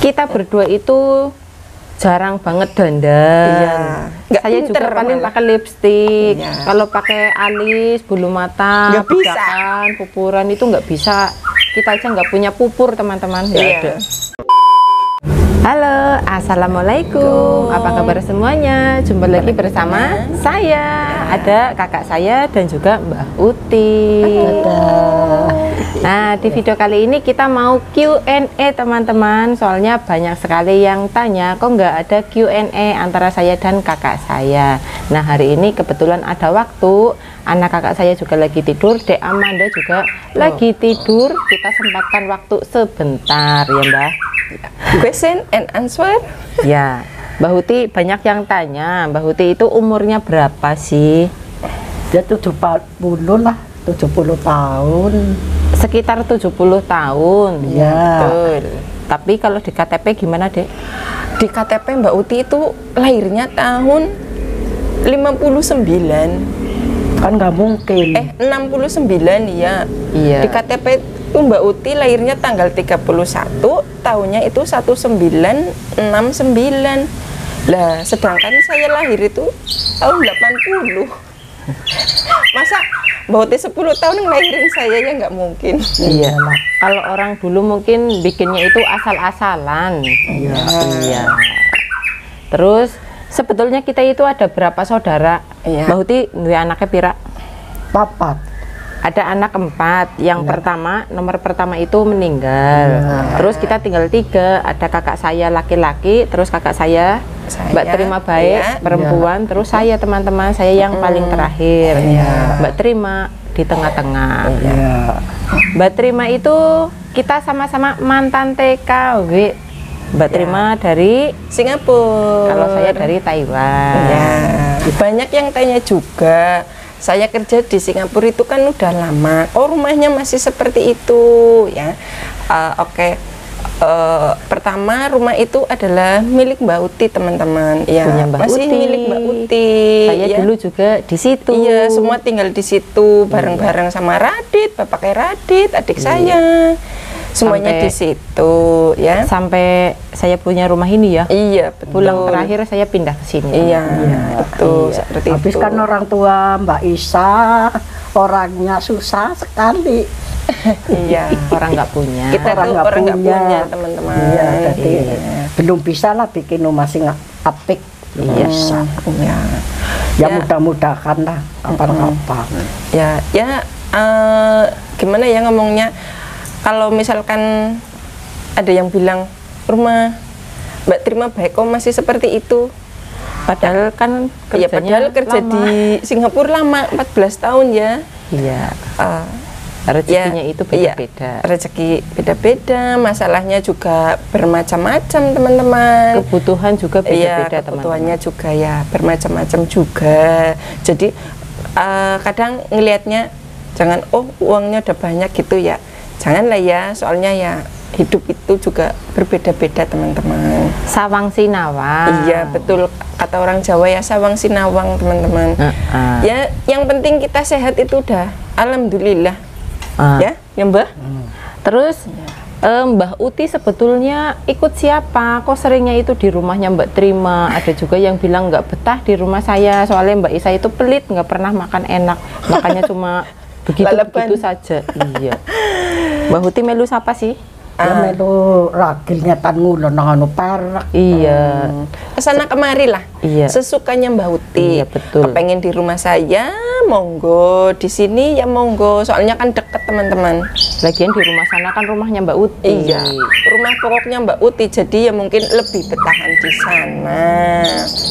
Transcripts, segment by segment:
Kita berdua itu jarang banget dandan. Nggak Saya pinter juga paling malah. pakai lipstik. Iya. Kalau pakai alis, bulu mata, Nggak bisa. bedakan, pupuran itu nggak bisa. Kita aja nggak punya pupur, teman-teman. Nggak Iya. ada. Halo, assalamualaikum. Apa kabar semuanya? Jumpa lagi bersama saya. Ada kakak saya dan juga Mbak Uti. Nah, di video kali ini kita mau Q&A teman-teman. Soalnya banyak sekali yang tanya, kok nggak ada Q&A antara saya dan kakak saya. Nah, hari ini kebetulan ada waktu. Anak kakak saya juga lagi tidur, Dek Amanda juga lagi tidur. Kita sempatkan waktu sebentar ya Mbak. Question and answer. Ya, Mbak Huti banyak yang tanya, Mbak Huti itu umurnya berapa sih? Dia 70 lah, 70 tahun. Sekitar 70 tahun. Ya. Betul. Tapi kalau di KTP gimana, Dek? Di KTP Mbak Uti itu lahirnya tahun 59. Kan nggak mungkin. 69 ya. Iya. Di KTP itu Mbak Uti lahirnya tanggal 31, tahunnya itu 1969. Lah, sedangkan saya lahir itu tahun 80. Masa Mbak Uti 10 tahun ngelahirin saya, ya nggak mungkin. Iya. Kalau orang dulu mungkin bikinnya itu asal-asalan. Iya. Iya. Terus sebetulnya kita itu ada berapa saudara? Iya. Mbak Huti duwe anaknya pira? Papat. Ada anak 4. Yang pertama, nomor pertama itu meninggal. Terus kita tinggal 3. Ada kakak saya laki-laki, terus kakak saya Mbak Terima baik iya. perempuan, terus saya teman-teman saya yang paling terakhir. Iya. Mbak Terima di tengah-tengah. Iya. Mbak Terima itu kita sama-sama mantan TKW. Mbak Terima dari Singapura. kalau saya dari Taiwan. Ya, banyak yang tanya juga. Saya kerja di Singapura itu kan udah lama. Oh, rumahnya masih seperti itu ya. Oke. Pertama, rumah itu adalah milik Mbak Uti, teman-teman. Ya, Punya Mbak masih Uti. milik Mbak Uti. Saya ya. dulu juga di situ. Iya, semua tinggal di situ bareng-bareng sama Radit, bapaknya Radit, adik saya. Semuanya Sampai- di situ ya. Sampai saya punya rumah ini ya. Iya, betul. Pulang terakhir saya pindah ke sini. Iya, betul. Iya. Seperti Habis itu. kan orang tua Mbak Isa orangnya susah sekali. Iya. Orang nggak punya. Kita Orang tuh nggak orang nggak punya. punya, teman-teman. Iya, jadi Iya. belum bisa lah bikin rumah sing apik. Iya. Bisa. Iya. Ya, Ya. mudah-mudahan lah kapan-kapan. Ya, gimana ya ngomongnya? Kalau misalkan ada yang bilang rumah Mbak Terima baik kok masih seperti itu. Padahal kan Ya, padahal kerja lama. di Singapura lama, 14 tahun ya. Iya. Eh, Rezekinya ya, itu iya, beda-beda. rezeki beda-beda, masalahnya juga bermacam-macam, teman-teman. Kebutuhan juga Iya, beda-beda, teman-teman. kebutuhannya juga ya bermacam-macam juga. Jadi kadang ngelihatnya jangan uangnya udah banyak gitu ya. Janganlah ya, soalnya ya hidup itu juga berbeda-beda, teman-teman. Sawang sinawang. Iya, betul kata orang Jawa ya, sawang sinawang, teman-teman. Ya, yang penting kita sehat itu udah alhamdulillah. Ya, Mbah. Terus Mbah Uti sebetulnya ikut siapa? Kok seringnya itu di rumahnya Mbak Terima? Ada juga yang bilang nggak betah di rumah saya, soalnya Mbak Isa itu pelit, nggak pernah makan enak, makannya cuma begitu saja. Iya. Mbak Uti melu siapa sih? Ya melu ragilnya tan ngulon nang anu perak. Iya. Kesana kemari lah. Iya. Sesukanya Mbak Uti. Iya, betul. Kepengen di rumah saya, monggo. Di sini ya monggo. Soalnya kan deket, teman-teman. Lagian di rumah sana kan rumahnya Mbak Uti. Iya. Rumah pokoknya Mbak Uti, jadi ya mungkin lebih bertahan di sana.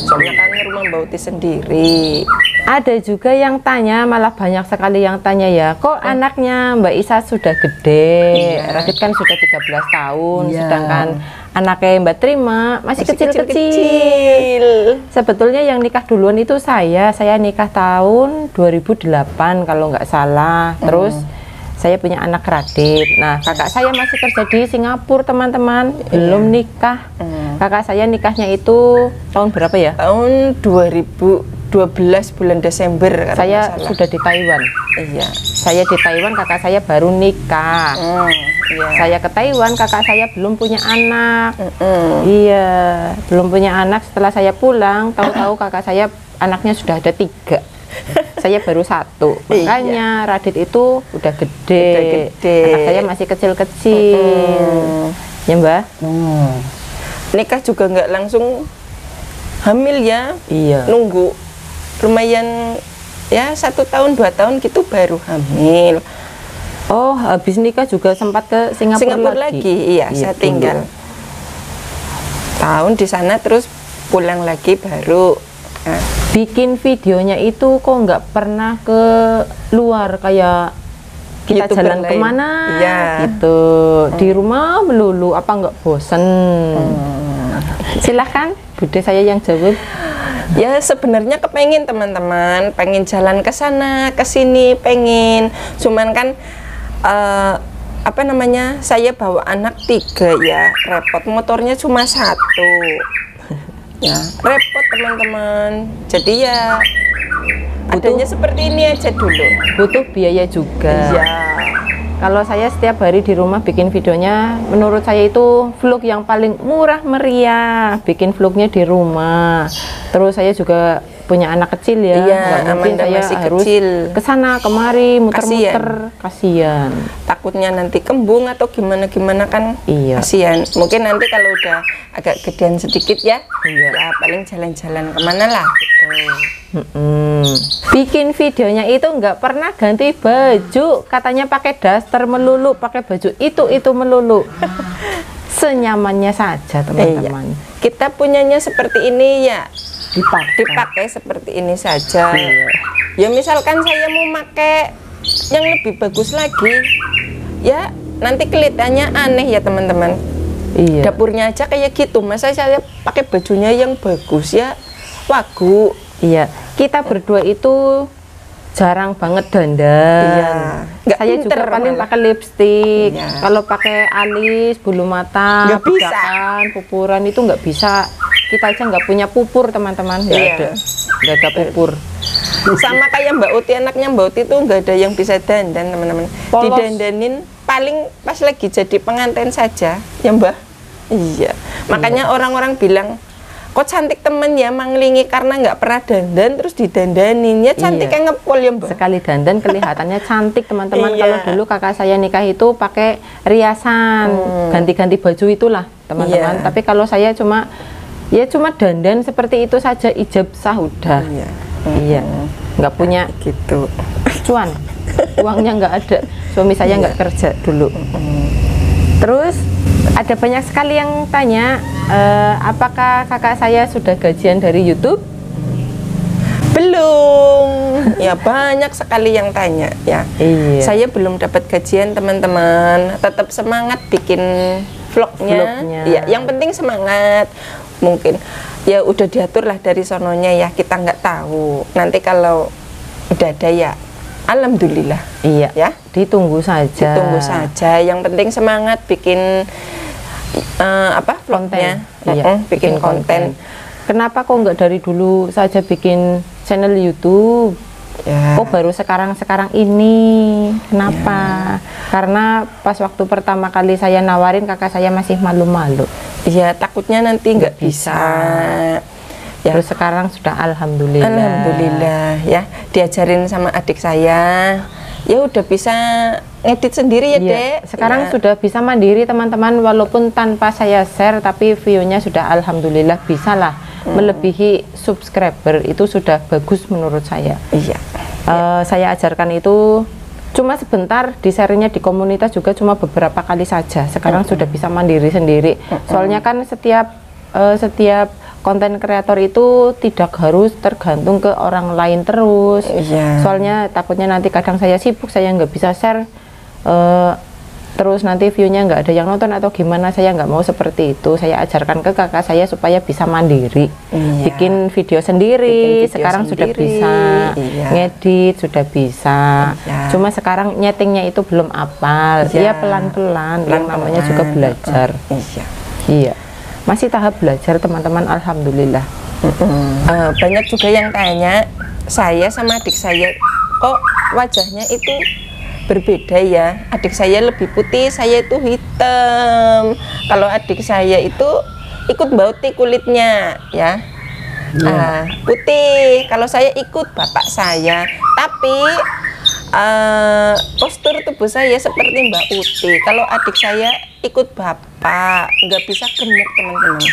Soalnya kan rumah Mbak Uti sendiri. Ada juga yang tanya, malah banyak sekali yang tanya ya, kok anaknya Mbak Isa sudah gede, Radit kan sudah 13 tahun, Iya. sedangkan anaknya Mbak Terima masih kecil-kecil. kecil-kecil. Sebetulnya yang nikah duluan itu saya nikah tahun 2008 kalau nggak salah. Terus saya punya anak Radit. Nah, kakak saya masih kerja di Singapura, teman-teman, belum nikah. Kakak saya nikahnya itu tahun berapa ya? Tahun 2012. 12 bulan Desember kalau Saya nggak salah. sudah di Taiwan. Iya. Saya di Taiwan, kakak saya baru nikah. Iya. Saya ke Taiwan, kakak saya belum punya anak. Iya, belum punya anak. Setelah saya pulang, tahu-tahu kakak saya anaknya sudah ada 3. Saya baru 1. Makanya Radit itu udah gede. Udah gede. Anak saya masih kecil-kecil. Ya Mbak? Nikah juga nggak langsung hamil ya. Iya. Nunggu lumayan ya 1 tahun 2 tahun gitu baru hamil. Oh, habis nikah juga sempat ke Singapura lagi. Iya, saya tinggal tahun di sana terus pulang lagi baru. Nah, bikin videonya itu kok nggak pernah ke luar kayak kita YouTuber jalan lain. kemana Iya. gitu, di rumah melulu, apa nggak bosen? Silahkan Bude saya yang jawab. ya sebenarnya kepengen teman-teman, pengen jalan ke sana, ke sini, pengen. Cuman kan apa namanya? Saya bawa anak 3 ya, repot. Motornya cuma 1. Ya, repot teman-teman. Jadi ya adanya seperti ini aja dulu. Butuh biaya juga. Iya. Kalau saya setiap hari di rumah bikin videonya, menurut saya itu vlog yang paling murah meriah. Bikin vlognya di rumah. Terus saya juga punya anak kecil ya. Iya, Nggak mungkin Amanda saya masih harus kecil. kesana kemari muter-muter. Kasian. Takutnya nanti kembung atau gimana-gimana kan. Iya. Kasihan. Mungkin nanti kalau udah agak gedean sedikit ya, Iya. ya paling jalan-jalan kemana lah gitu. Bikin videonya itu nggak pernah ganti baju, katanya pakai daster melulu, pakai baju itu melulu. Senyamannya saja teman-teman. Iya. Kita punyanya seperti ini ya, dipakai seperti ini saja. Iya. Ya misalkan saya mau pakai yang lebih bagus lagi, ya nanti kelihatannya aneh ya teman-teman. Iya. Dapurnya aja kayak gitu, masa saya pakai bajunya yang bagus ya wagu. Iya, kita berdua itu jarang banget dandan. Iya. Nggak Saya pinter juga paling malah. pakai lipstik. Iya. Kalau pakai alis, bulu mata, Nggak bisa. bedakan, pupuran itu nggak bisa. Kita aja nggak punya pupur teman-teman, nggak Iya. ada, nggak ada pupur. Sama kayak Mbak Uti, anaknya Mbak Uti itu nggak ada yang bisa dandan teman-teman. Polos. Didandanin paling pas lagi jadi pengantin saja ya Mbak. Iya. Makanya orang-orang bilang kok cantik temen ya manglingi karena nggak pernah dandan terus didandanin ya cantik Iya. kayak ngepol ya Mbak. Sekali dandan kelihatannya cantik teman-teman. Iya. Kalau dulu kakak saya nikah itu pakai riasan, ganti-ganti baju itulah teman-teman. Iya. Tapi kalau saya cuma dandan seperti itu saja, ijab sah udah. Iya. Iya, nggak punya Gitu. cuan, uangnya nggak ada. Suami saya nggak kerja dulu. Terus ada banyak sekali yang tanya, apakah kakak saya sudah gajian dari YouTube? Belum. Ya banyak sekali yang tanya ya. Iya. Saya belum dapat gajian teman-teman. Tetap semangat bikin vlognya. Vlognya. Ya, yang penting semangat. Mungkin ya udah diatur lah dari sononya ya, kita nggak tahu. Nanti kalau udah ada ya, alhamdulillah. Iya. Ya, Ditunggu saja. tunggu saja. Yang penting semangat bikin vlognya. Iya, Bikin konten. Kenapa kok nggak dari dulu saja bikin channel YouTube? Ya. Kok baru sekarang ini? Kenapa? Karena pas waktu pertama kali saya nawarin, kakak saya masih malu-malu. Iya, takutnya nanti nggak bisa. Ya. Terus sekarang sudah alhamdulillah. Alhamdulillah ya, diajarin sama adik saya. Ya udah bisa ngedit sendiri ya, Iya, Dek. sekarang Ya. sudah bisa mandiri teman-teman, walaupun tanpa saya share tapi view-nya sudah alhamdulillah bisa lah melebihi subscriber, itu sudah bagus menurut saya. Iya. Saya ajarkan itu cuma sebentar, di share-nya di komunitas juga cuma beberapa kali saja. Sekarang sudah bisa mandiri sendiri. Soalnya kan setiap konten kreator itu tidak harus tergantung ke orang lain terus. Iya. Soalnya takutnya nanti kadang saya sibuk, saya nggak bisa share, terus nanti view-nya nggak ada yang nonton atau gimana. Saya nggak mau seperti itu. Saya ajarkan ke kakak saya supaya bisa mandiri. Iya. Bikin video sendiri. Bikin video sekarang sudah sendiri. bisa. Iya. Ngedit sudah bisa. Iya. Cuma sekarang nyetingnya itu belum apal. Iya. Ya pelan-pelan. Yang namanya juga belajar. Iya. Iya. Masih tahap belajar teman-teman, alhamdulillah. Banyak juga yang tanya, saya sama adik saya kok wajahnya itu berbeda ya, adik saya lebih putih, saya itu hitam. Kalau adik saya itu ikut bauti kulitnya ya, putih. Kalau saya ikut bapak saya, tapi postur tubuh saya seperti Mbak Uti. Kalau adik saya ikut bapak, nggak bisa gemuk teman-teman.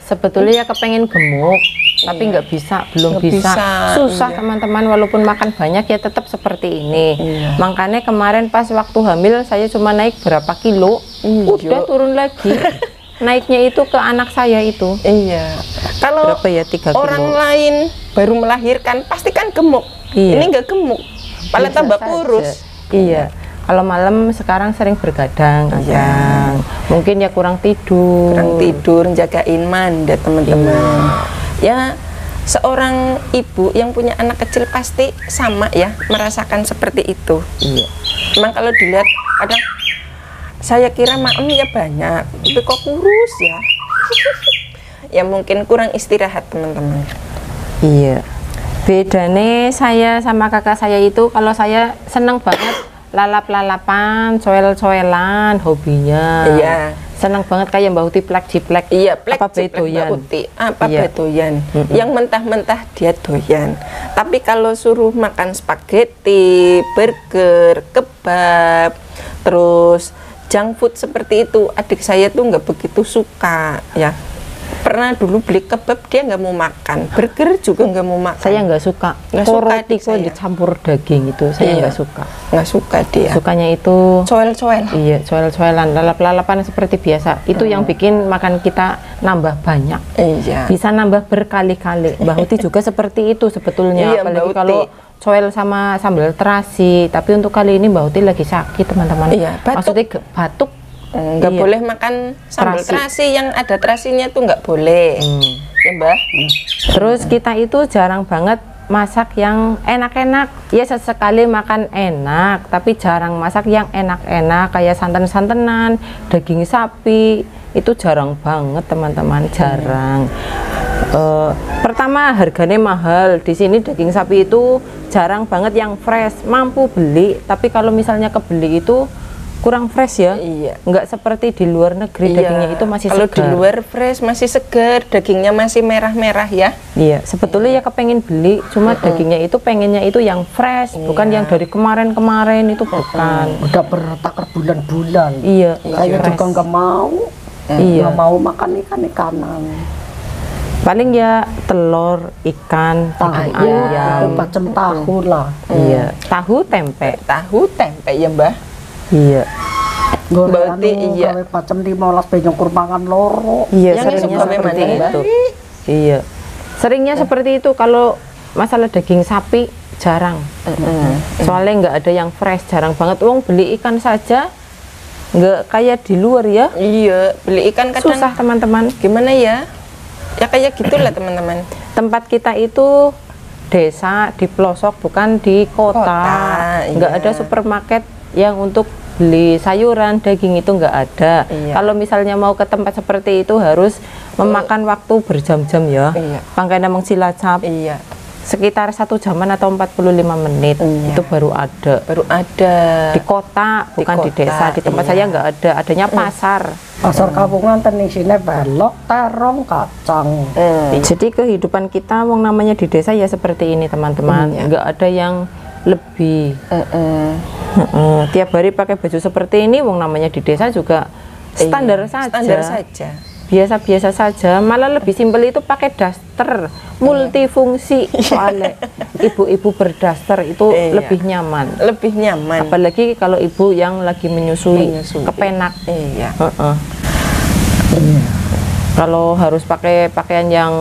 Sebetulnya ya kepengen gemuk, tapi nggak bisa, belum Nggak bisa. bisa, Susah iya. teman-teman, walaupun makan banyak ya tetap seperti ini. Iya. Makanya kemarin pas waktu hamil saya cuma naik berapa kilo, udah turun lagi. Naiknya itu ke anak saya itu. Iya. Kalau Berapa ya, 3 kilo? orang lain baru melahirkan pasti kan gemuk. Iya. Ini nggak gemuk, malah Biasa tambah saja. kurus. Iya. Kalau malam sekarang sering bergadang, kadang. Mungkin ya kurang tidur. Kurang tidur, jagain manda teman-teman. Ya, seorang ibu yang punya anak kecil pasti sama ya merasakan seperti itu. Iya. Memang kalau dilihat kadang saya kira maem ya banyak, tapi kok kurus ya. Ya mungkin kurang istirahat teman-teman. Iya. Bedanya saya sama kakak saya itu, kalau saya seneng banget lalap-lalapan, coel-coelan, hobinya. Iya. Seneng banget kayak Mbak Uti plek-jiplek. Iya, plek apa ciplek, Mbak bedoyan. Uti. Apa Iya. bedoyan? Yang mentah-mentah dia doyan. Tapi kalau suruh makan spaghetti, burger, kebab, terus junk food seperti itu, adik saya tuh nggak begitu suka ya. Pernah dulu beli kebab dia nggak mau makan, burger juga nggak mau makan. Saya nggak suka. Nggak suka Roti adik kok saya. dicampur daging itu, saya Iya. nggak suka. Nggak suka dia. Sukanya itu Coel-coel. iya, coel-coelan, lalap-lalapan seperti biasa. Itu yang bikin makan kita nambah banyak. Iya. Bisa nambah berkali-kali. Mbak Uti juga seperti itu sebetulnya. Iya, Mbak Apalagi Uti. kalau coel sama sambal terasi. Tapi untuk kali ini Mbak Uti lagi sakit teman-teman. Iya, batuk. Maksudnya batuk. Nggak Iya. boleh makan sambal Terasi. terasi yang ada terasinya tuh nggak boleh. Ya Mbak. Terus kita itu jarang banget masak yang enak-enak. Ya sesekali makan enak, tapi jarang masak yang enak-enak kayak santan-santanan, daging sapi. Itu jarang banget teman-teman, jarang. Pertama harganya mahal. Di sini daging sapi itu jarang banget yang fresh, mampu beli. Tapi kalau misalnya kebeli itu kurang fresh ya. Iya. Nggak seperti di luar negeri, dagingnya itu masih kalau segar. di luar fresh masih segar, dagingnya masih merah-merah ya. Iya, sebetulnya ya kepengen beli, cuma dagingnya itu pengennya itu yang fresh, bukan yang dari kemarin-kemarin itu bukan. Udah bertakar bulan-bulan. Iya, Saya fresh. juga nggak mau. Iya. Nggak mau makan ikan-ikanan. Paling ya telur, ikan, daging Tahu, ayam. macam tahu lah. Iya, tahu tempe. Tahu tempe ya Mbak. Iya. Berarti iya. Gawe macam 15 benyong mangan loro. Iya, Yang seringnya suka seperti memang, itu. Iya. Seringnya seperti itu. Kalau masalah daging sapi jarang. Soalnya nggak ada yang fresh, jarang banget. Uang beli ikan saja nggak kayak di luar ya. Iya, beli ikan kadang Susah teman-teman. gimana ya? Ya kayak gitulah teman-teman. Tempat kita itu desa di pelosok, bukan di kota. Kota, Nggak iya. ada supermarket yang untuk beli sayuran, daging itu nggak ada. Iya. Kalau misalnya mau ke tempat seperti itu harus memakan waktu berjam-jam ya. Iya. Makanya Mang Cilacap Iya, sekitar 1 jaman atau 45 menit Iya. itu baru ada. baru ada. Di kota, Di bukan di kota, desa. Di tempat iya. saya nggak ada, adanya pasar. Pasar kampungan tening sini belok terong kacang. Jadi kehidupan kita wong namanya di desa ya seperti ini teman-teman. Iya. Nggak ada yang lebih. Tiap hari pakai baju seperti ini wong namanya di desa juga standar Iya, saja. Standar saja. Biasa-biasa saja, malah lebih simpel itu pakai daster multifungsi. Soalnya ibu-ibu berdaster itu Iya. lebih nyaman. Lebih nyaman. Apalagi kalau ibu yang lagi menyusui, kepenak. Iya. Kalau harus pakai pakaian yang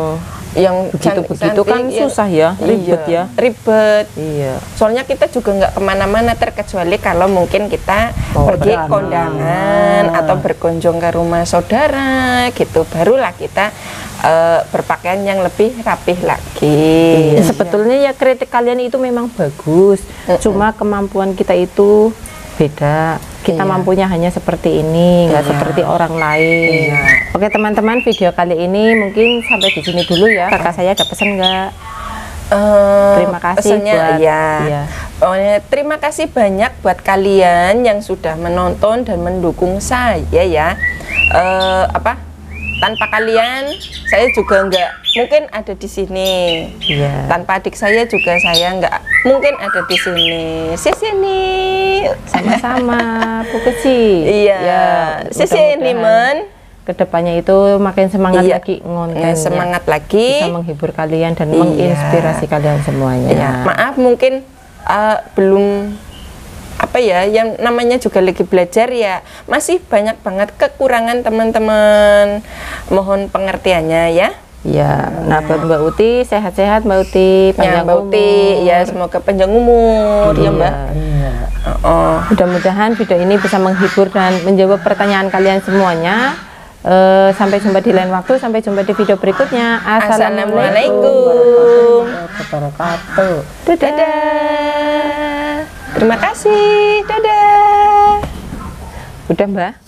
Yang begitu-begitu kan cantik, susah ya, ribet iya, ya. Ribet. Iya. Soalnya kita juga nggak kemana-mana terkecuali kalau mungkin kita Mau pergi beranak. kondangan atau berkunjung ke rumah saudara gitu, barulah kita berpakaian yang lebih rapih lagi. Sebetulnya ya kritik kalian itu memang bagus, cuma kemampuan kita itu beda. Kita Iya. mampunya hanya seperti ini, nggak Iya. seperti orang lain. Iya. Oke teman-teman, video kali ini mungkin sampai di sini dulu ya. Kakak saya ada pesan nggak? Terima kasih pesannya, buat ya. Terima kasih banyak buat kalian yang sudah menonton dan mendukung saya ya. Tanpa kalian saya juga nggak mungkin ada di sini. Iya. Tanpa adik saya juga saya nggak mungkin ada di sini. Sini. Sama-sama, Bu Keci. Iya. Sini mudah-mudahan men. kedepannya itu makin semangat Iya. lagi ngontennya. Semangat lagi. Bisa menghibur kalian dan Iya. menginspirasi kalian semuanya. Ya, maaf mungkin belum yang namanya juga lagi belajar ya, masih banyak banget kekurangan teman-teman, mohon pengertiannya ya. Ya, nah buat Mbak Uti sehat-sehat Mbak Uti, Ya, panjang Mbak Uti, umur. ya semoga panjang umur ya Mbak. Iya. Mudah-mudahan video ini bisa menghibur dan menjawab pertanyaan kalian semuanya. Sampai jumpa di lain waktu, sampai jumpa di video berikutnya. Assalamualaikum. Wabarakatuh. Dadah. Terima kasih. Dadah. Udah Mbak?